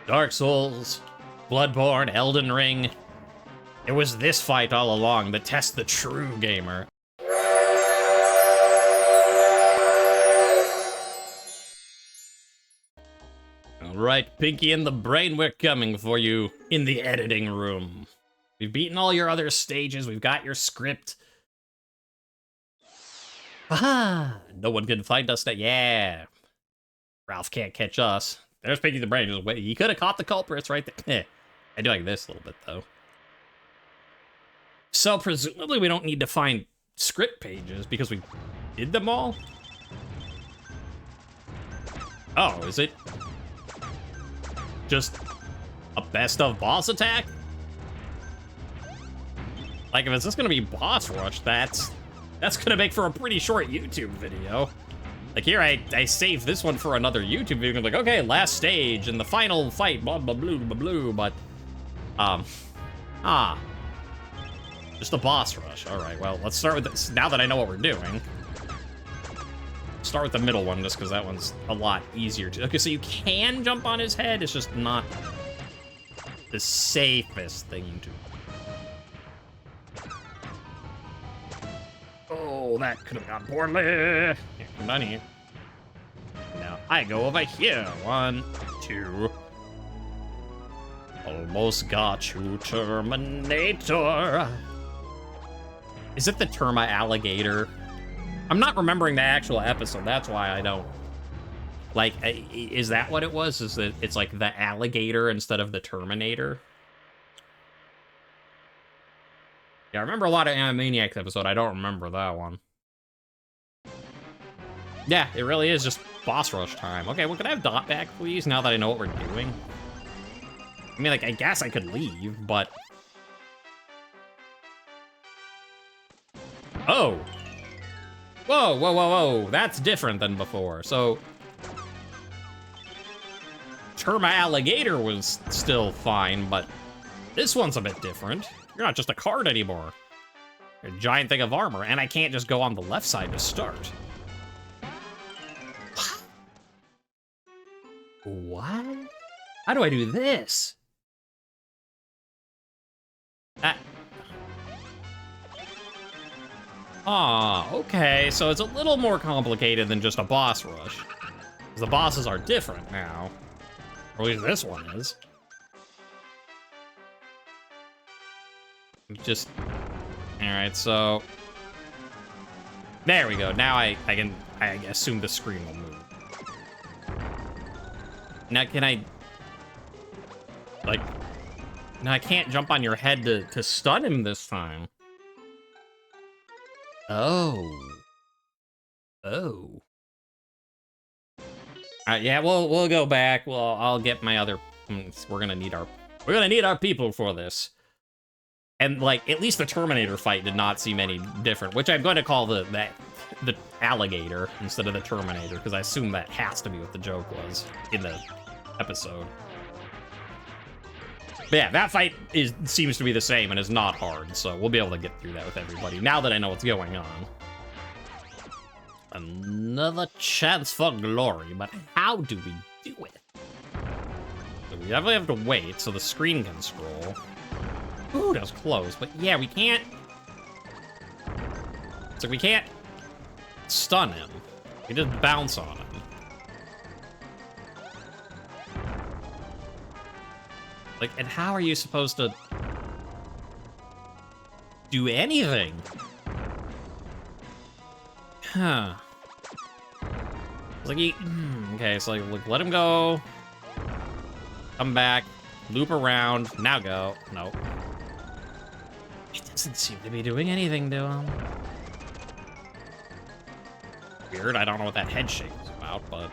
Dark Souls, Bloodborne, Elden Ring. It was this fight all along that tests the true gamer. Alright, Pinky and the Brain, we're coming for you in the editing room. We've beaten all your other stages, we've got your script. Aha! No one can find us now. Yeah. Ralph can't catch us. There's Pinky the Brain. Just wait. He could have caught the culprits right there. I do like this a little bit, though. So, presumably, we don't need to find script pages because we did them all? Oh, is it just a best of boss attack? Like, if it's just gonna be boss rush, that's gonna make for a pretty short YouTube video. Like, here, I saved this one for another YouTube video. I'm like, okay, last stage and the final fight, blah, blah, blah, blah, blah, but, just a boss rush. All right, well, let's start with this. Now that I know what we're doing, start with the middle one, just because that one's a lot easier to... Okay, so you can jump on his head. It's just not the safest thing to... Oh, that could have gone poorly. Here, come down here. Now, I go over here. 1, 2. Almost got you, Terminator. Is it the Terma alligator? I'm not remembering the actual episode. That's why I don't... Like, is that what it was? Is that it's like the alligator instead of the Terminator? Yeah, I remember a lot of Animaniacs episode. I don't remember that one. Yeah, it really is just boss rush time. Okay, well, can I have Dot back, please, now that I know what we're doing? I mean, like, I guess I could leave, but... Oh! Whoa, whoa, whoa, whoa. That's different than before. So... Terma Alligator was still fine, but... This one's a bit different. You're not just a card anymore. You're a giant thing of armor, and I can't just go on the left side to start. What? How do I do this? Okay, so it's a little more complicated than just a boss rush. Because the bosses are different now. Or at least this one is. Just... Alright, so... There we go. Now I assume the screen will move. Now, can I... Like... Now, I can't jump on your head to stun him this time. Oh. Oh. Alright, yeah, we'll go back. Well, I'll get my other... We're gonna need our people for this. And, like, at least the Terminator fight did not seem any different, which I'm going to call the alligator instead of the Terminator, because I assume that has to be what the joke was in the episode. But yeah, that fight seems to be the same and is not hard, so we'll be able to get through that with everybody, now that I know what's going on. Another chance for glory, but how do we do it? So we definitely have to wait so the screen can scroll. Ooh, that was close, but yeah, we can't... So we can't stun him. We just bounce on him. Like, and how are you supposed to do anything? Huh. It's like, okay, so like, let him go. Come back. Loop around. Now go. Nope. It doesn't seem to be doing anything to him. Weird. I don't know what that head shake was about, but...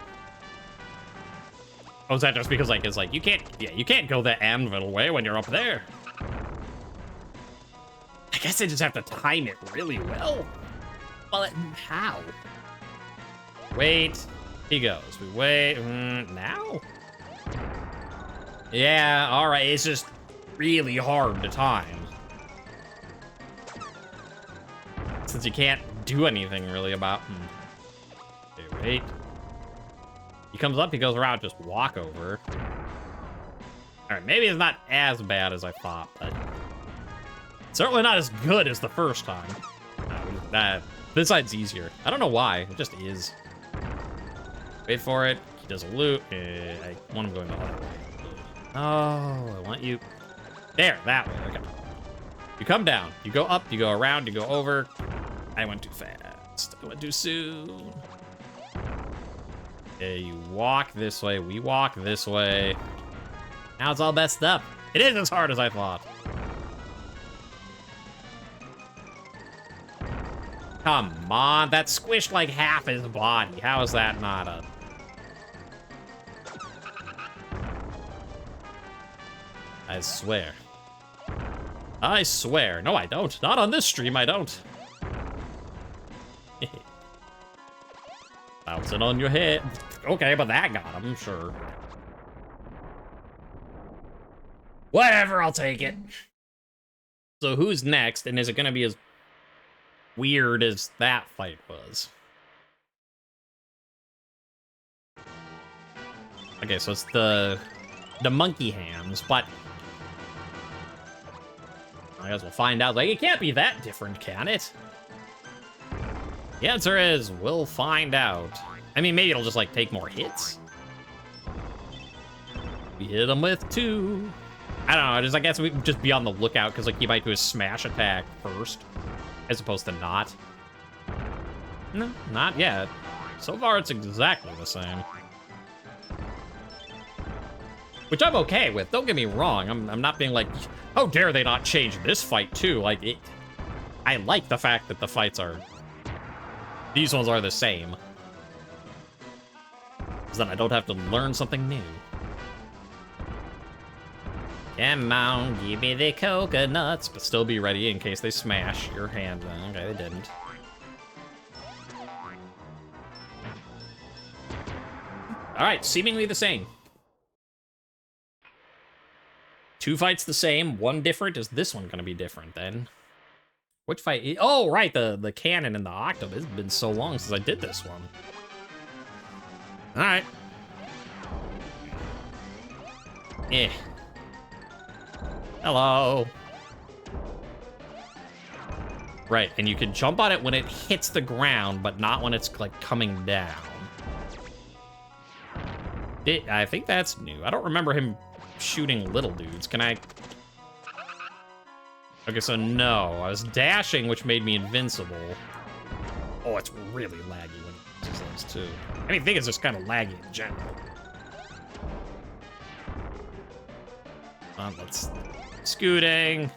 Oh, is that just because, like, it's like, you can't go the anvil way when you're up there. I guess I just have to time it really well. Well, how? Wait. He goes. We wait. Now? Yeah, alright. It's just really hard to time. Since you can't do anything really about... Okay, wait. He comes up, he goes around, just walk over. Alright, maybe it's not as bad as I thought, but certainly not as good as the first time. This side's easier. I don't know why. It just is. Wait for it. He does a loop. I want him going the other way. Oh, I want you... There, that way. Okay. You come down. You go up, you go around, you go over. I went too fast. I went too soon. Okay, you walk this way. We walk this way. Now it's all messed up. It is as hard as I thought. Come on, that squished like half his body. How is that not a... I swear. I swear. No, I don't. Not on this stream, I don't. Bouncing on your head. Okay, but that got him, sure. Whatever, I'll take it. So who's next, and is it gonna be as weird as that fight was? Okay, so it's the monkey hands, but I guess we'll find out. Like, it can't be that different, can it? The answer is, we'll find out. I mean, maybe it'll just, like, take more hits. We hit him with 2. I don't know, I guess we just be on the lookout, because, like, he might do a smash attack first, as opposed to not. No, not yet. So far, it's exactly the same. Which I'm okay with, don't get me wrong. I'm not being like, how dare they not change this fight, too? Like, I like the fact that the fights are... These ones are the same. Because then I don't have to learn something new. Come on, give me the coconuts. But still be ready in case they smash your hand. Okay, they didn't. Alright, seemingly the same. 2 fights the same, 1 different. Is this one gonna be different then? Which fight? Oh, right, the cannon and the octopus. It's been so long since I did this one. Alright. Eh. Hello. Right, and you can jump on it when it hits the ground, but not when it's, like, coming down. I think that's new. I don't remember him shooting little dudes. Can I... Okay, so no. I was dashing, which made me invincible. Oh, it's really laggy when it uses those, too. I mean, I think it's just kind of laggy in general. Let's... Scooting.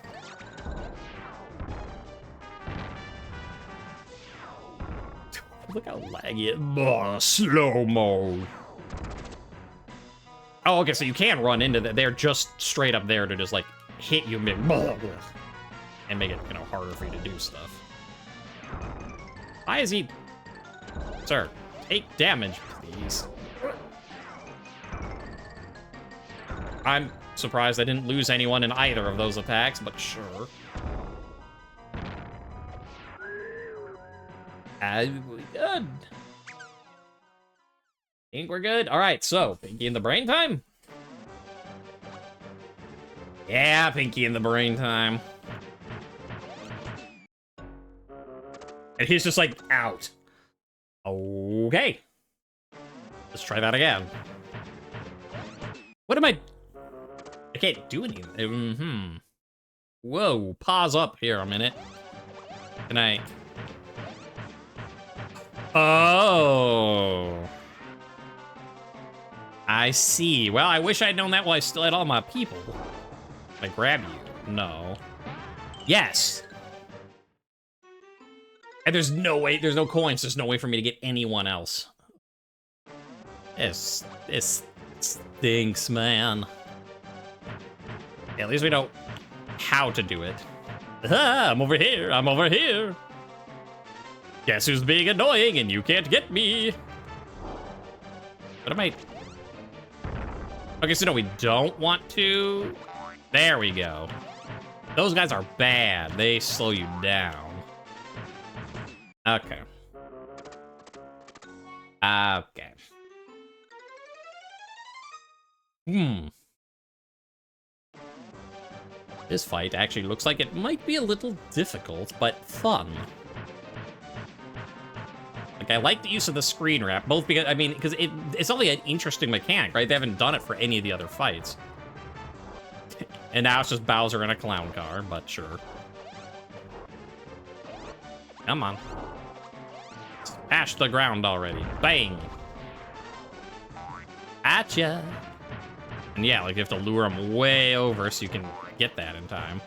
Look how laggy it... Oh, slow-mo. Oh, okay, so you can run into that. They're just straight up there to just, like, hit you mid... And make it, you know, harder for you to do stuff. Why is he... Sir, take damage, please. I'm surprised I didn't lose anyone in either of those attacks, but sure. Good. Think we're good? Alright, so, Pinky in the Brain time? Yeah, Pinky in the Brain time. And he's just like, out. Okay. Let's try that again. What am I can't do anything. Whoa, pause up here a minute. Can I... Oh. I see. Well, I wish I'd known that while I still had all my people. Can I grab you? No. Yes. And there's no way, there's no coins, there's no way for me to get anyone else. This stinks, man. Yeah, at least we know how to do it. Ah, I'm over here, I'm over here. Guess who's being annoying and you can't get me? What am I... Okay, so no, we don't want to... There we go. Those guys are bad. They slow you down. Okay. Okay. This fight actually looks like it might be a little difficult, but fun. Like, I like the use of the screen wrap, both because, I mean, because it's only an interesting mechanic, right? They haven't done it for any of the other fights. And now it's just Bowser in a clown car, but sure. Come on. Smash the ground already. Bang! Atcha! And yeah, like, you have to lure him way over so you can get that in time.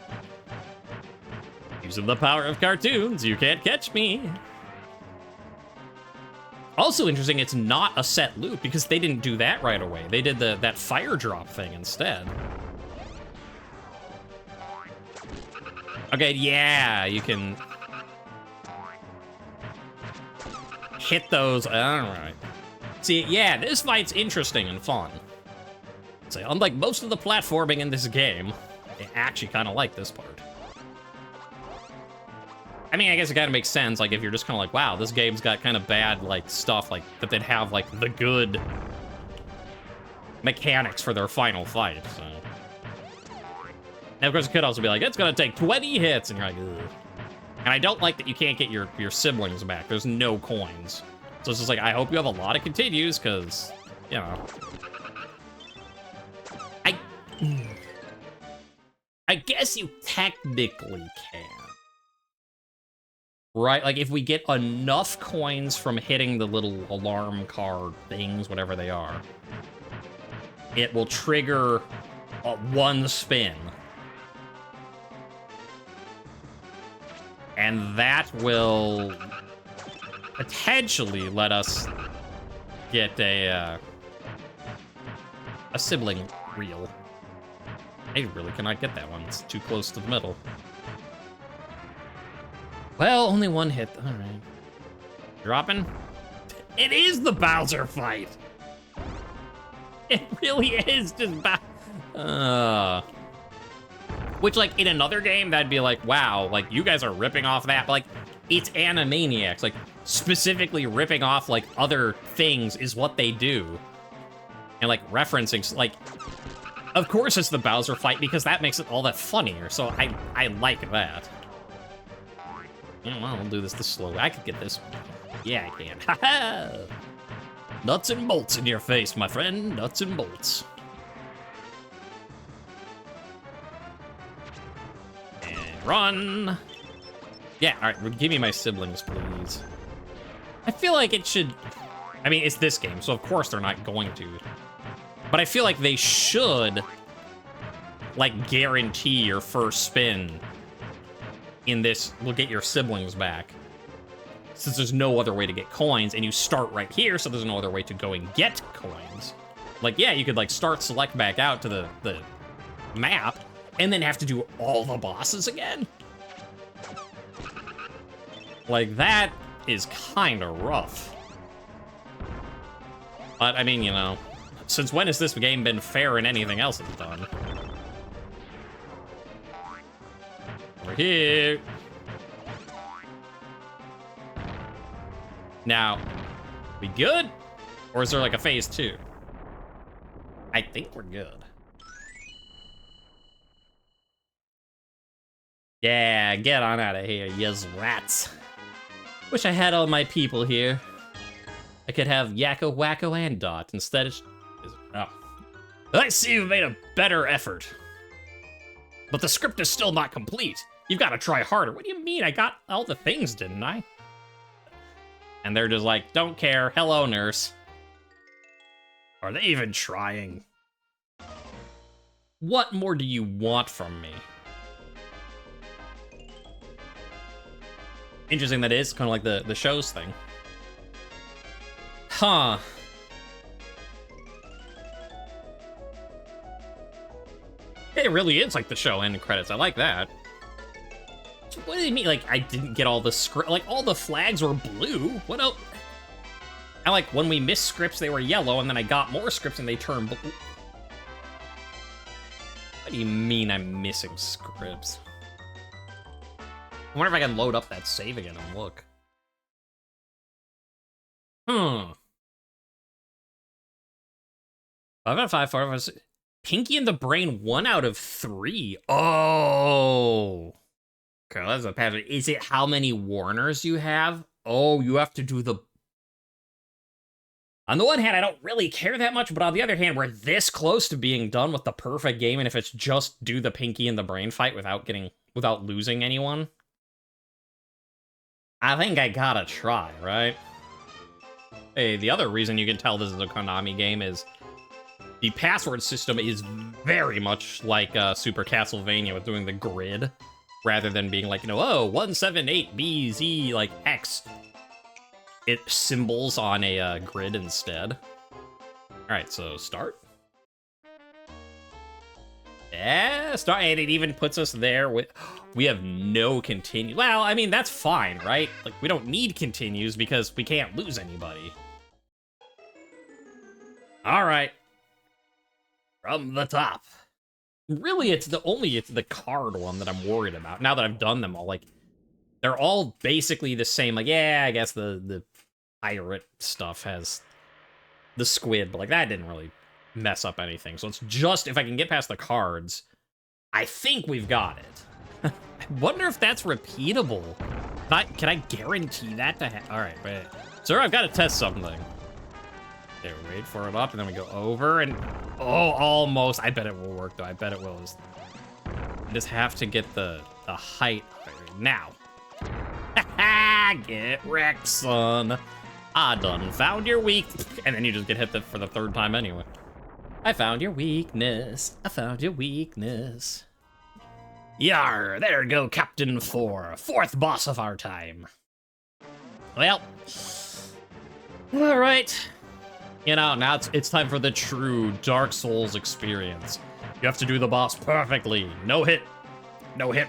Using the power of cartoons, you can't catch me! Also interesting, it's not a set loop, because they didn't do that right away. They did that fire drop thing instead. Okay, yeah, you can hit those. Alright. See, yeah, this fight's interesting and fun. So, unlike most of the platforming in this game, I actually kind of like this part. I mean, I guess it kind of makes sense, like, if you're just kind of like, wow, this game's got kind of bad, like, stuff, like, that they'd have, like, the good mechanics for their final fight, so. And, of course, it could also be like, it's gonna take 20 hits, and you're like, ugh. And I don't like that you can't get your siblings back. There's no coins. So it's just like, I hope you have a lot of continues, because, you know. I guess you technically can. Right, like if we get enough coins from hitting the little alarm car things, whatever they are, it will trigger one spin. And that will potentially let us get a sibling reel. I really cannot get that one, it's too close to the middle. Well, only one hit. All right. Dropping? It is the Bowser fight! It really is just which, like, in another game, that'd be like, wow, like, you guys are ripping off that. But, like, it's Animaniacs. Like, specifically ripping off, like, other things is what they do. And, like, referencing, like, of course it's the Bowser fight because that makes it all that funnier. So I like that. Well, I'll do this slowly. I could get this. Yeah, I can. Ha-ha! Nuts and bolts in your face, my friend. Nuts and bolts. And run. Yeah, all right. Give me my siblings, please. I feel like it should... I mean, it's this game, so of course they're not going to. But I feel like they should, like, guarantee your first spin in this will get your siblings back. Since there's no other way to get coins, and you start right here, so there's no other way to go and get coins. Like, yeah, you could, like, start select back out to the map, and then have to do all the bosses again. Like, that is kind of rough. But, I mean, you know, since when has this game been fair in anything else it's done? Over here. Now, we good? Or is there like a phase 2? I think we're good. Yeah, get on out of here, yez rats. Wish I had all my people here. I could have Yakko, Wacko, and Dot. Instead, it's... Oh. I see you've made a better effort. But the script is still not complete. You've got to try harder. What do you mean? I got all the things, didn't I? And they're just like, don't care. Hello, nurse. Are they even trying? What more do you want from me? Interesting that is kind of like the show's thing. Huh. It really is like the show end credits. I like that. What do you mean? Like, I didn't get all the script. Like, all the flags were blue. What else? And, like, when we missed scripts, they were yellow, and then I got more scripts, and they turned blue. What do you mean I'm missing scripts? I wonder if I can load up that save again and look. 5 out of 5, 4 out of 6. Pinky and the Brain, 1 out of 3. Oh. Okay, that's a pattern. Is it how many Warners you have? Oh, you have to do the... On the one hand, I don't really care that much, but on the other hand, we're this close to being done with the perfect game, and if it's just do the Pinky and the Brain fight without losing anyone, I think I gotta try, right? Hey, the other reason you can tell this is a Konami game is the password system is very much like Super Castlevania with doing the grid, rather than being like, oh, 178BZ, like X. It symbols on a grid instead. Alright, so start. Yeah, start, and it even puts us there with... We have no continue. Well, I mean, that's fine, right? Like, we don't need continues because we can't lose anybody. Alright. From the top. Really, it's the card one that I'm worried about, now that I've done them all. Like, they're all basically the same. Like, yeah, I guess the pirate stuff has the squid, but like that didn't really mess up anything. So it's just, if I can get past the cards, I think we've got it. I wonder if that's repeatable. Can I guarantee that to happen? All right, wait. Sir, I've got to test something. Okay, wait for it up, and then we go over, and oh, almost. I bet it will work, though. I bet it will. I just have to get the height right now. Get wrecked, son. I done found your weak... And then you just get hit for the 3rd time anyway. I found your weakness. I found your weakness. Yar, there go Captain 4. 4th boss of our time. Well. Alright. Now it's time for the true Dark Souls experience. You have to do the boss perfectly. No hit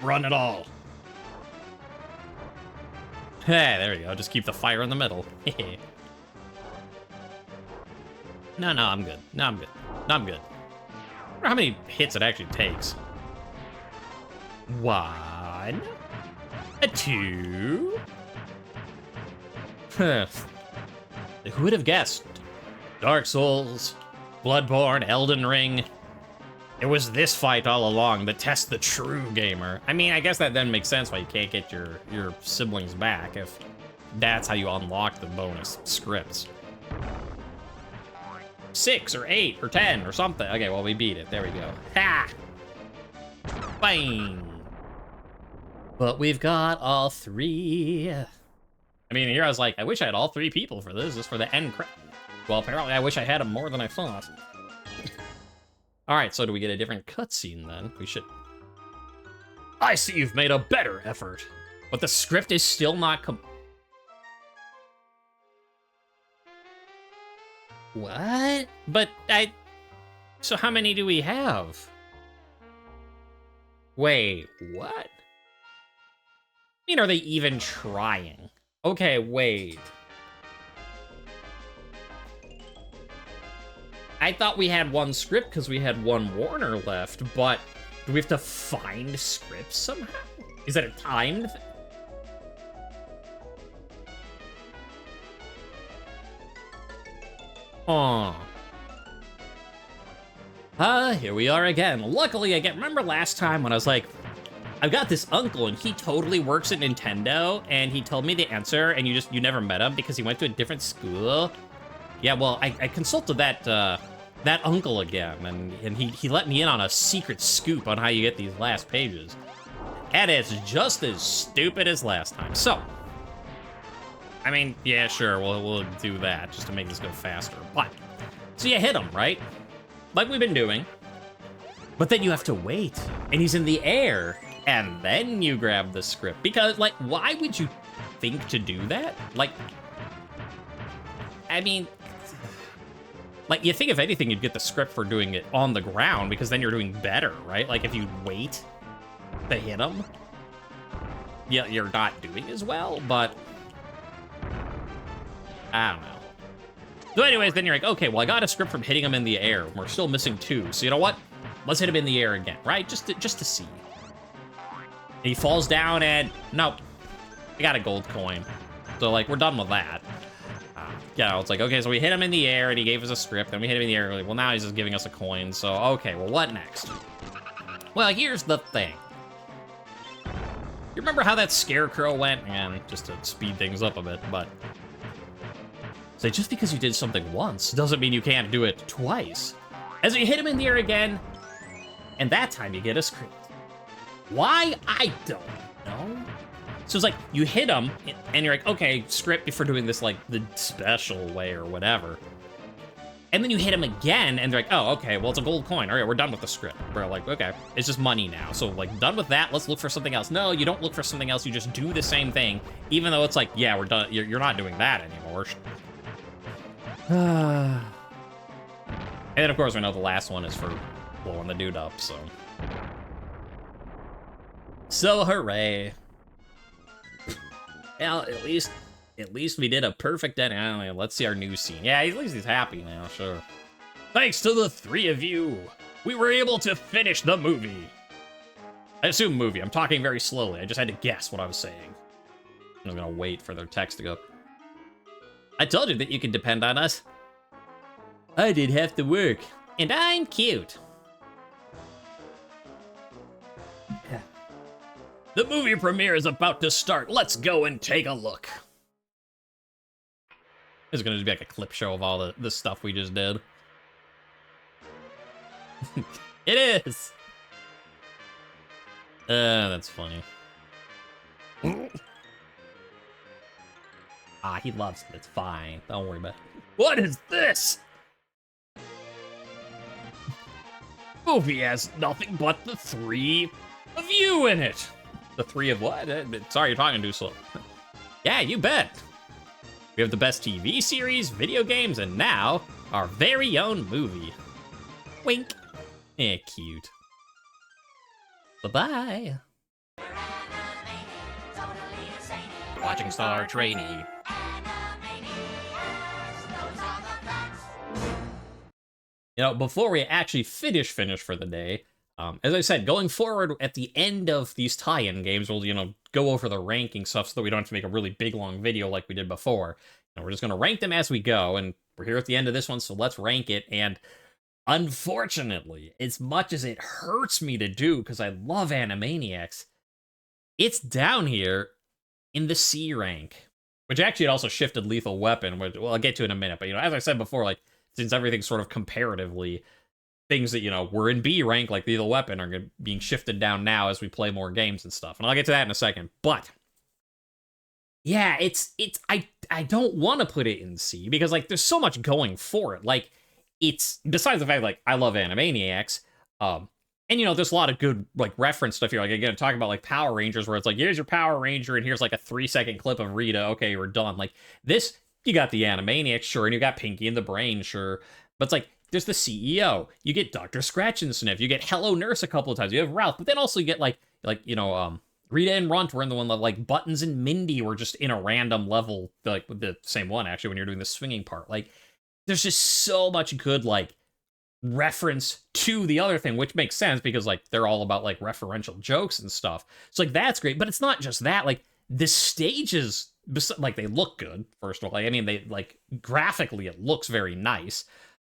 run at all. Hey, there you go. Just keep the fire in the middle. No, I'm good. No, I'm good. I wonder how many hits it actually takes. 1, 2. Who would have guessed? Dark Souls, Bloodborne, Elden Ring. It was this fight all along that tests the true gamer. I mean, I guess that then makes sense why you can't get your siblings back if that's how you unlock the bonus scripts. 6 or 8 or 10 or something. Okay, well, we beat it. There we go. Ha! Bang! But we've got all 3. I mean, here I was like, I wish I had all 3 people for this. Just for the end credit. Well, apparently I wish I had them more than I thought. Alright, so do we get a different cutscene then? We should... I see you've made a better effort. But the script is still not What? But So how many do we have? Wait, what? I mean, are they even trying? Okay, wait. I thought we had 1 script because we had 1 Warner left, but do we have to find scripts somehow? Is that a timed thing? Oh. Here we are again. Luckily, remember last time when I was like, I've got this uncle and he totally works at Nintendo, and he told me the answer, and you never met him because he went to a different school? Yeah, well, I consulted that uncle again, and he let me in on a secret scoop on how you get these last pages. And it's just as stupid as last time. So, I mean, yeah, sure, we'll do that just to make this go faster. But, so you hit him, right? Like we've been doing. But then you have to wait, and he's in the air, and then you grab the script. Because, like, why would you think to do that? Like, I mean... Like, you think if anything, you'd get the script for doing it on the ground, because then you're doing better, right? Like, if you wait to hit him, yeah, you're not doing as well, but... I don't know. So anyways, then you're like, okay, well, I got a script from hitting him in the air. We're still missing 2, so you know what? Let's hit him in the air again, right? Just to see. And he falls down, and... Nope. I got a gold coin. So, like, we're done with that. Yeah, it's like, okay, so we hit him in the air and he gave us a script, then we hit him in the air, like, well, now he's just giving us a coin, so, okay, well, what next? Well, here's the thing. You remember how that scarecrow went? And just to speed things up a bit, but... So just because you did something once doesn't mean you can't do it twice. As you hit him in the air again, and that time you get a script. Why? I don't know. So it's like, you hit him, and you're like, okay, script for doing this, like, the special way or whatever. And then you hit him again, and they're like, oh, okay, well, it's a gold coin. All right, we're done with the script. We're like, okay, it's just money now. So, like, done with that, let's look for something else. No, you don't look for something else. You just do the same thing, even though it's like, yeah, we're done. You're not doing that anymore. And then, of course, we know the last one is for blowing the dude up, so. So, hooray. Well, at least we did a perfect end. Anyway, let's see our new scene. Yeah, at least he's happy now, sure. Thanks to the three of you, we were able to finish the movie. I assume movie. I'm talking very slowly. I just had to guess what I was saying. I was gonna wait for their text to go. I told you that you could depend on us. I did half the work. And I'm cute. The movie premiere is about to start. Let's go and take a look. This is gonna be like a clip show of all the stuff we just did. It is! That's funny. He loves it. It's fine. Don't worry about it. What is this? Movie has nothing but the three of you in it. The three of what? Sorry, you're talking too slow. Yeah, you bet. We have the best TV series, video games, and now, our very own movie. Wink. Cute. Bye-bye. Watching StarTrain. You know, before we actually finish for the day, as I said, going forward at the end of these tie-in games, we'll, you know, go over the ranking stuff so that we don't have to make a really big, long video like we did before. And we're just going to rank them as we go, and we're here at the end of this one, so let's rank it. And unfortunately, as much as it hurts me to do, because I love Animaniacs, it's down here in the C rank. Which actually it also shifted Lethal Weapon, which, well, I'll get to in a minute. But, you know, as I said before, like, since everything's sort of comparatively... things that, you know, were in B rank, like Lethal Weapon, are being shifted down now as we play more games and stuff. And I'll get to that in a second. But, yeah, I don't want to put it in C, because, like, there's so much going for it. Like, it's, besides the fact, like, I love Animaniacs, and, you know, there's a lot of good, like, reference stuff here. Like, again, talking about, like, Power Rangers, where it's like, here's your Power Ranger, and here's, like, a 3-second clip of Rita. Okay, we're done. Like, this, you got the Animaniacs, sure, and you got Pinky and the Brain, sure. But it's like, there's the CEO. You get Dr. Scratch and Sniff. You get Hello Nurse a couple of times. You have Ralph, but then also you get like you know, Rita and Runt were in the one that, like, Buttons and Mindy were just in a random level, like with the same one actually when you're doing the swinging part. Like, there's just so much good, like, reference to the other thing, which makes sense because, like, they're all about, like, referential jokes and stuff. So, like, that's great, but it's not just that. Like, the stages, like, they look good, first of all. Like, I mean, they, like, graphically it looks very nice.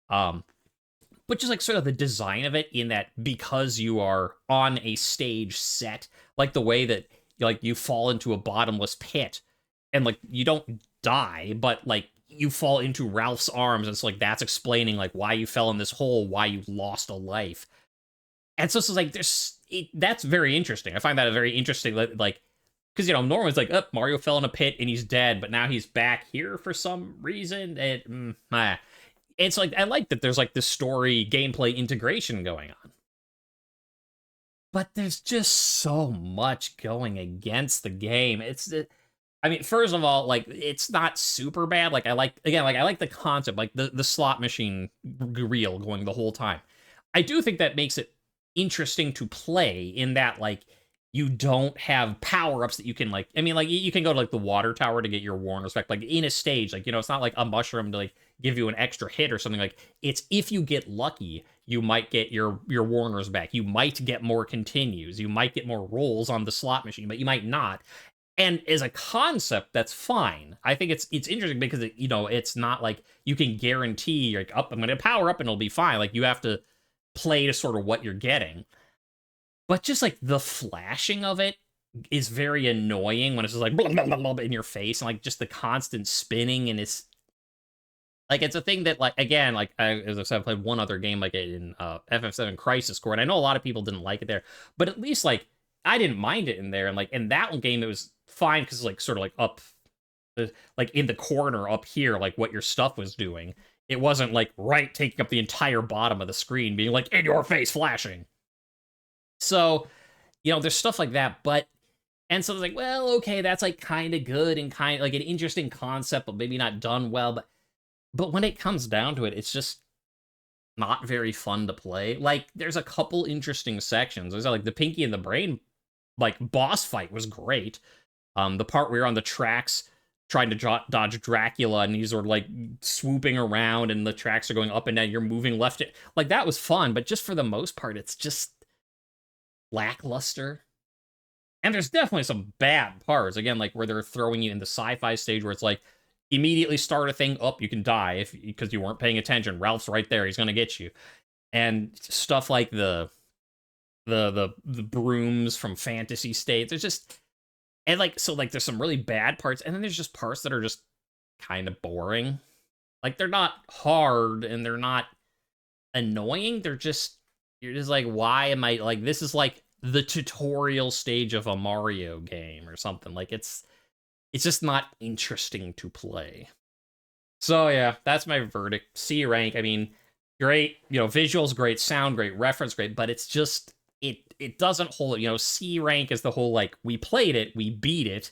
But just, like, sort of the design of it, in that because you are on a stage set, like the way that, like, you fall into a bottomless pit and, like, you don't die, but, like, you fall into Ralph's arms, and it's like, that's explaining, like, why you fell in this hole, why you lost a life. And so it's like, that's very interesting. I find that a very interesting, like, because, you know, normally it's like, oh, Mario fell in a pit and he's dead, but now he's back here for some reason. It's like, I like that there's, like, this story gameplay integration going on. But there's just so much going against the game. I mean, first of all, like, it's not super bad. Like, I like the concept, like the slot machine reel going the whole time. I do think that makes it interesting to play, in that, like, you don't have power-ups that you can, like, I mean, like, you can go to, like, the water tower to get your Warner's back, like, in a stage, like, you know, it's not like a mushroom to, like, give you an extra hit or something. Like, it's, if you get lucky, you might get your Warner's back, you might get more continues, you might get more rolls on the slot machine, but you might not. And as a concept, that's fine. I think it's interesting because you know, it's not like you can guarantee like, I'm going to power up and it'll be fine. Like you have to play to sort of what you're getting. But just like the flashing of it is very annoying when it's just like blah, blah, blah, blah, in your face, and like just the constant spinning, and it's like it's a thing that like again like as I said, I played one other game like in FF7 Crisis Core, and I know a lot of people didn't like it there, but at least like I didn't mind it in there, and like in that one game it was fine because like sort of like up like in the corner up here like what your stuff was doing. It wasn't like right taking up the entire bottom of the screen being like in your face flashing. So you know, there's stuff like that, but and so it's like, well, okay, that's like kind of good and kind of like an interesting concept, but maybe not done well. But when it comes down to it, it's just not very fun to play. Like, there's a couple interesting sections. There's like the Pinky and the Brain like boss fight was great. The part where you're on the tracks trying to dodge Dracula and he's sort of like swooping around and the tracks are going up and down. You're moving left. Like that was fun, but just for the most part, it's just lackluster. And there's definitely some bad parts. Again, like where they're throwing you in the sci-fi stage where it's like, immediately start a thing up, you can die if because you weren't paying attention. Ralph's right there, he's gonna get you. And stuff like the brooms from Fantasy State. There's just and like so like there's some really bad parts, and then there's just parts that are just kind of boring. Like they're not hard and they're not annoying. They're just you're just like, why am I like this is like the tutorial stage of a Mario game or something. Like it's just not interesting to play. So yeah, that's my verdict. C rank. I mean, great, you know, visuals great, sound great, reference great, but it's just it doesn't hold. You know, C rank is the whole like we played it, we beat it,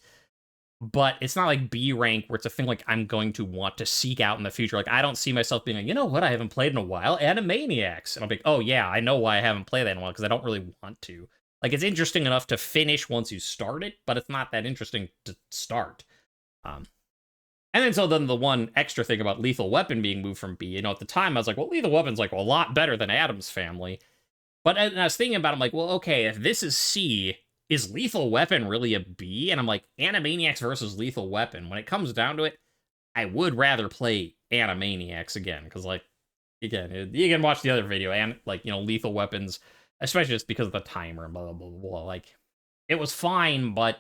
but it's not like B rank where it's a thing like I'm going to want to seek out in the future. Like I don't see myself being like, you know what, I haven't played in a while, Animaniacs, and I'll be like, oh yeah, I know why I haven't played that in a while because I don't really want to. Like it's interesting enough to finish once you start it, but it's not that interesting to start. And then the one extra thing about Lethal Weapon being moved from B, you know, at the time I was like, well, Lethal Weapon's like a lot better than Addams Family. But and I was thinking about it, I'm like, well, okay, if this is C, is Lethal Weapon really a B? And I'm like, Animaniacs versus Lethal Weapon. When it comes down to it, I would rather play Animaniacs again, because like, again, you can watch the other video, and like, you know, Lethal Weapons, especially just because of the timer and blah, blah, blah, blah. Like, it was fine, but,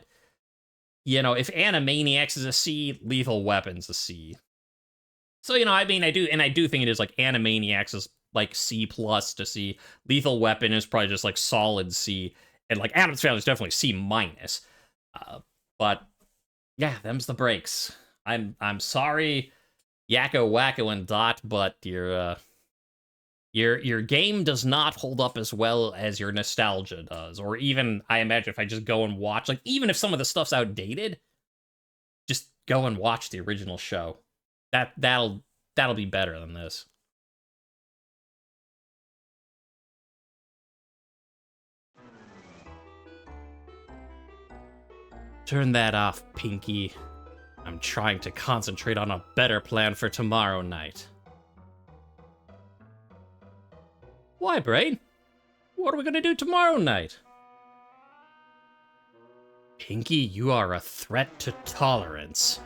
you know, if Animaniacs is a C, Lethal Weapon's a C. So, you know, I mean, I do think it is like Animaniacs is like C plus to C. Lethal Weapon is probably just like solid C. And like Addams Family is definitely C minus. But yeah, them's the breaks. I'm sorry, Yakko, Wacko, and Dot, but your game does not hold up as well as your nostalgia does. Or even, I imagine, if I just go and watch, like, even if some of the stuff's outdated, just go and watch the original show. That'll be better than this. Turn that off, Pinky. I'm trying to concentrate on a better plan for tomorrow night. Why, Brain? What are we gonna do tomorrow night? Pinky, you are a threat to tolerance.